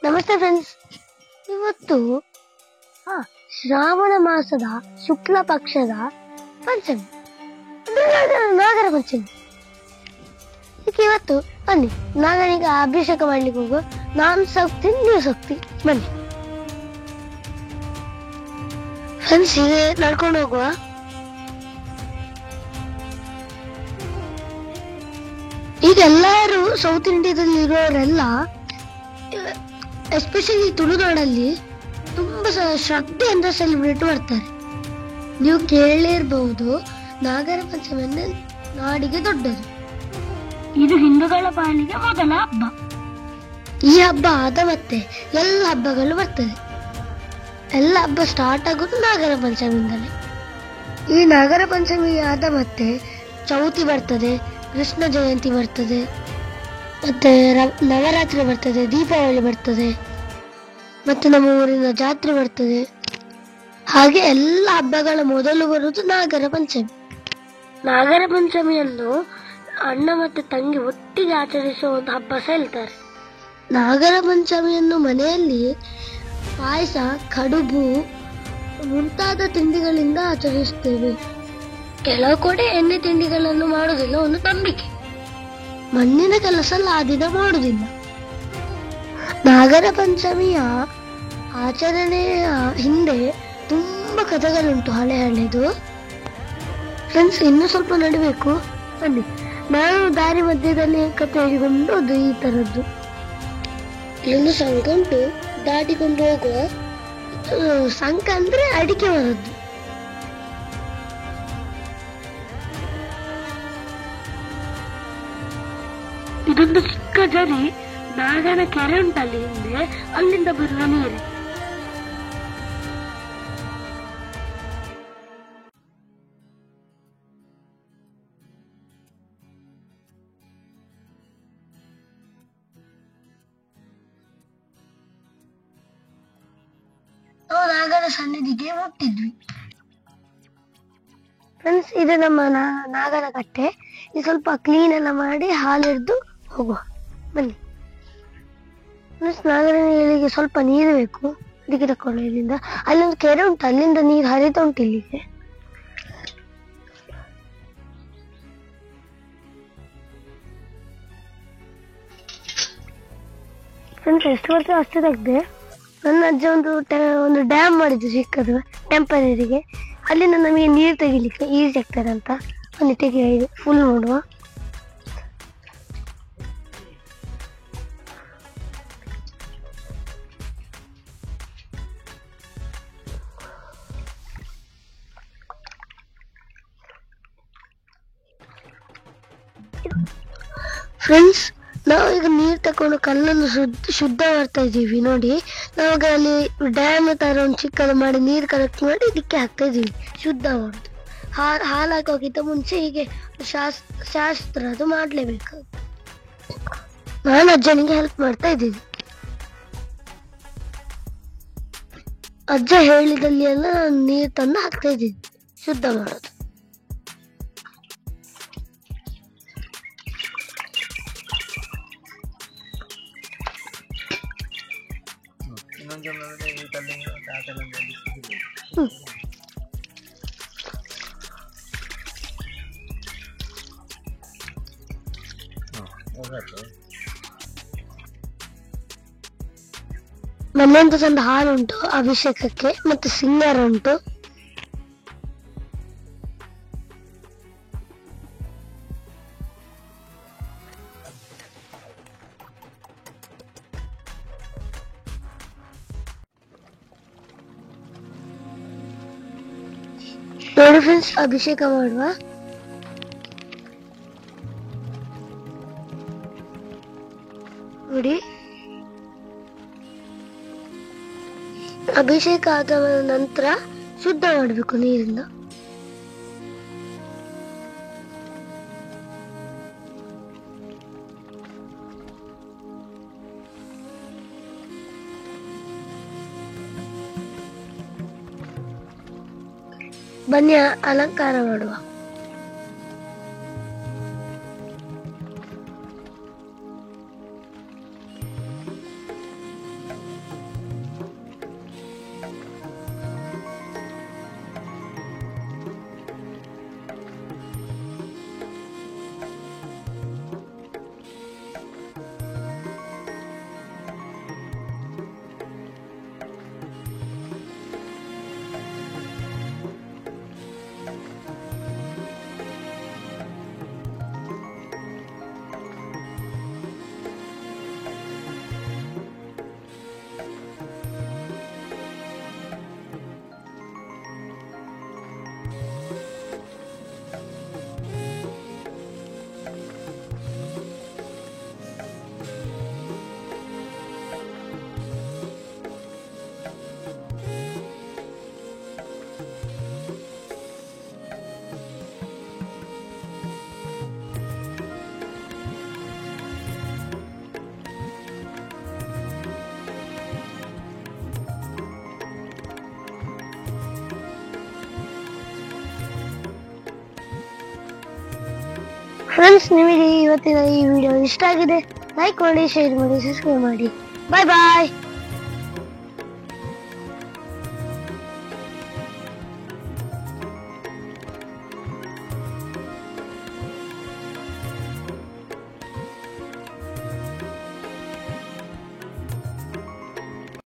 ನಮಸ್ತೆ ಫ್ರೆಂಡ್ಸ್. ಇವತ್ತು ಶ್ರಾವಣ ಮಾಸದ ಶುಕ್ಲ ಪಕ್ಷದ ಪಂಚಮಿ, ನಾಗರ ಪಂಚಮಿ. ಇವತ್ತು ಬನ್ನಿ ನಾಗನಿಗೆ ಅಭಿಷೇಕ ಮಾಡ್ಲಿಕ್ಕೆ ಹೋಗುವ. ನಾನು ಸೌಕ್ತೀನಿ, ನೀವು ಸೌಕ್ತಿ, ಬನ್ನಿ ಫ್ರೆಂಡ್ಸ್. ಹೀಗೆ ನಡ್ಕೊಂಡು ಹೋಗುವ. ಈಗ ಎಲ್ಲರೂ ಸೌತ್ ಇಂಡಿಯಾದಲ್ಲಿ ಇರೋರೆಲ್ಲ, ಎಸ್ಪೆಷಲಿ ತುಳುನಾಡಲ್ಲಿ ತುಂಬಾ ಶ್ರದ್ಧೆಯಿಂದ ಸೆಲೆಬ್ರೇಟ್ ಮಾಡ್ತಾರೆ. ನೀವು ಕೇಳಿರ್ಬಹುದು, ನಾಗರ ಪಂಚಮಿ ನಾಡಿಗೆ ದೊಡ್ಡದು. ಇದು ಹಿಂದೂಗಳ ಪಾಲಿಗೆ ಮೊದಲ ಹಬ್ಬ. ಈ ಹಬ್ಬ ಆದ ಮತ್ತೆ ಎಲ್ಲ ಹಬ್ಬಗಳು ಬರ್ತದೆ. ಎಲ್ಲ ಹಬ್ಬ ಸ್ಟಾರ್ಟ್ ಆಗೋದು ನಾಗರ ಪಂಚಮಿಯಿಂದಲೇ. ಈ ನಾಗರ ಪಂಚಮಿ ಆದ ಮತ್ತೆ ಚೌತಿ ಬರ್ತದೆ, ಕೃಷ್ಣ ಜಯಂತಿ ಬರ್ತದೆ, ಮತ್ತೆ ನವರಾತ್ರಿ ಬರ್ತದೆ, ದೀಪಾವಳಿ ಬರ್ತದೆ, ಮತ್ತೆ ನಮ್ಮ ಊರಿನ ಜಾತ್ರೆ ಬರ್ತದೆ. ಹಾಗೆ ಎಲ್ಲ ಹಬ್ಬಗಳ ಮೊದಲು ಬರುವುದು ನಾಗರ ಪಂಚಮಿ. ನಾಗರ ಪಂಚಮಿಯನ್ನು ಅಣ್ಣ ಮತ್ತೆ ತಂಗಿ ಒಟ್ಟಿಗೆ ಆಚರಿಸುವ ಒಂದು ಹಬ್ಬ ಸಹ ಹೇಳ್ತಾರೆ. ನಾಗರ ಪಂಚಮಿಯನ್ನು ಮನೆಯಲ್ಲಿ ಪಾಯಸ, ಕಡುಬು ಮುಂತಾದ ತಿಂಡಿಗಳಿಂದ ಆಚರಿಸುತ್ತೇವೆ. ಕೆಲವು ಕಡೆ ಎಣ್ಣೆ ತಿಂಡಿಗಳನ್ನು ಮಾಡುವುದಿಲ್ಲ, ಒಂದು ನಂಬಿಕೆ. ಮಣ್ಣಿನ ಕೆಲಸ ಆ ದಿನ ಮಾಡುವುದಿಲ್ಲ. ನಾಗರ ಪಂಚಮಿಯ ಆಚರಣೆಯ ಹಿಂದೆ ತುಂಬಾ ಕಥೆಗಳುಂಟು, ಹಳೆದು. ಫ್ರೆಂಡ್ಸ್, ಇನ್ನು ಸ್ವಲ್ಪ ನಡಬೇಕು, ಬನ್ನಿ. ನಾನು ದಾರಿ ಮಧ್ಯದಲ್ಲಿ ಕಥೆ ಹೇಳಿಕೊಂಡು ಅದು ಈ ತರದ್ದು. ಇಲ್ಲೊಂದು ಸಂಘ ಉಂಟು, ದಾಟಿಕೊಂಡು ಹೋಗುವ. ಸಂಘ ಅಂದ್ರೆ ಅಡಿಕೆ ಮರದ್ದು. ಇದೊಂದು ಚಿಕ್ಕ ಜರಿ, ನಾಗನ ಕೆರೆ ಉಂಟಲ್ಲಿ ಹಿಂದೆ, ಅಲ್ಲಿಂದ ಬರುವ ನೀರು. ನಾವು ನಾಗನ ಸನ್ನಿಧಿಗೆ ಹೋಗ್ತಿದ್ವಿ. ಫ್ರೆಂಡ್ಸ್, ಇದು ನಮ್ಮ ನಾಗನ ಕಟ್ಟೆ. ಇದು ಸ್ವಲ್ಪ ಕ್ಲೀನ್ ಎಲ್ಲ ಮಾಡಿ ಹಾಲಿಡ್ದು ಹೋಗುವ, ಬನ್ನಿ. ನಾಗರನಿಗೆ ಸ್ವಲ್ಪ ನೀರು ಬೇಕು, ಅದಕ್ಕೆ ತಕೊಳ್ಳೋ. ಇಲ್ಲಿಂದ ಅಲ್ಲೊಂದು ಕೆರೆ ಉಂಟು, ಅಲ್ಲಿಂದ ನೀರು ಹರಿತಾ ಉಂಟು ಇಲ್ಲಿಗೆ. ಫ್ರೆಂಡ್ಸ್, ಎಷ್ಟು ವರ್ಷ ಅಷ್ಟು ತೆಗ್ದೆ. ನನ್ನ ಅಜ್ಜ ಒಂದು ಡ್ಯಾಮ್ ಮಾಡಿದ್ದು ಚಿಕ್ಕದು, ಟೆಂಪರರಿಗೆ. ಅಲ್ಲಿಂದ ನಮಗೆ ನೀರು ತೆಗಿಲಿಕ್ಕೆ ಈಸಿ ಆಗ್ತದೆ ಅಂತ ಒಂದು ತೆಗಿ ಫುಲ್ ನೋಡುವ. ಫ್ರೆಂಡ್ಸ್, ನಾವು ಈಗ ನೀರು ತಕೊಂಡು ಕಲ್ಲನ್ನು ಶುದ್ಧ ಮಾಡ್ತಾ ಇದ್ದೀವಿ. ನೋಡಿ, ನಾವಾಗ ಅಲ್ಲಿ ಡ್ಯಾಮ್ ತರ ಒಂದು ಚಿಕ್ಕದು ಮಾಡಿ ನೀರು ಕಲೆಕ್ಟ್ ಮಾಡಿ ಇದಕ್ಕೆ ಹಾಕ್ತಾ ಇದೀವಿ, ಶುದ್ಧ ಮಾಡುದು. ಹಾಲು ಹಾಕೋಕ್ಕಿಂತ ಮುಂಚೆ ಹೀಗೆ ಶಾಸ್ತ್ರ ಅದು ಮಾಡ್ಲೇಬೇಕು. ನಾನು ಅಜ್ಜನಿಗೆ ಹೆಲ್ಪ್ ಮಾಡ್ತಾ ಇದ್ದೀನಿ. ಅಜ್ಜ ಹೇಳಿದಲ್ಲಿ ಎಲ್ಲ ನೀರು ತಂದು ಹಾಕ್ತಾ ಇದ್ದೀನಿ, ಶುದ್ಧ ಮಾಡೋದು. ನಮ್ಮಂತ ಚಂದ ಹಾಲು ಉಂಟು ಅಭಿಷೇಕಕ್ಕೆ, ಮತ್ತೆ ಸಿಂಗಾರ ಉಂಟು. ನೋಡಿ ಫ್ರೆಂಡ್ಸ್, ಅಭಿಷೇಕ ಮಾಡುವ. ನೋಡಿ, ಅಭಿಷೇಕ ಆದ ನಂತರ ಶುದ್ಧ ಮಾಡಬೇಕು ನೀರಿಂದ. ಬನ್ನಿ ಅಲಂಕಾರ ಮಾಡುವ. ಫ್ರೆಂಡ್ಸ್, ನಿಮಗೆ ಇವತ್ತಿನ ಈ ವಿಡಿಯೋ ಇಷ್ಟ ಆಗಿದೆ, ಲೈಕ್ ಮಾಡಿ, ಶೇರ್ ಮಾಡಿ, ಸಬ್ಸ್ಕ್ರೈಬ್ ಮಾಡಿ. ಬಾಯ್ ಬಾಯ್.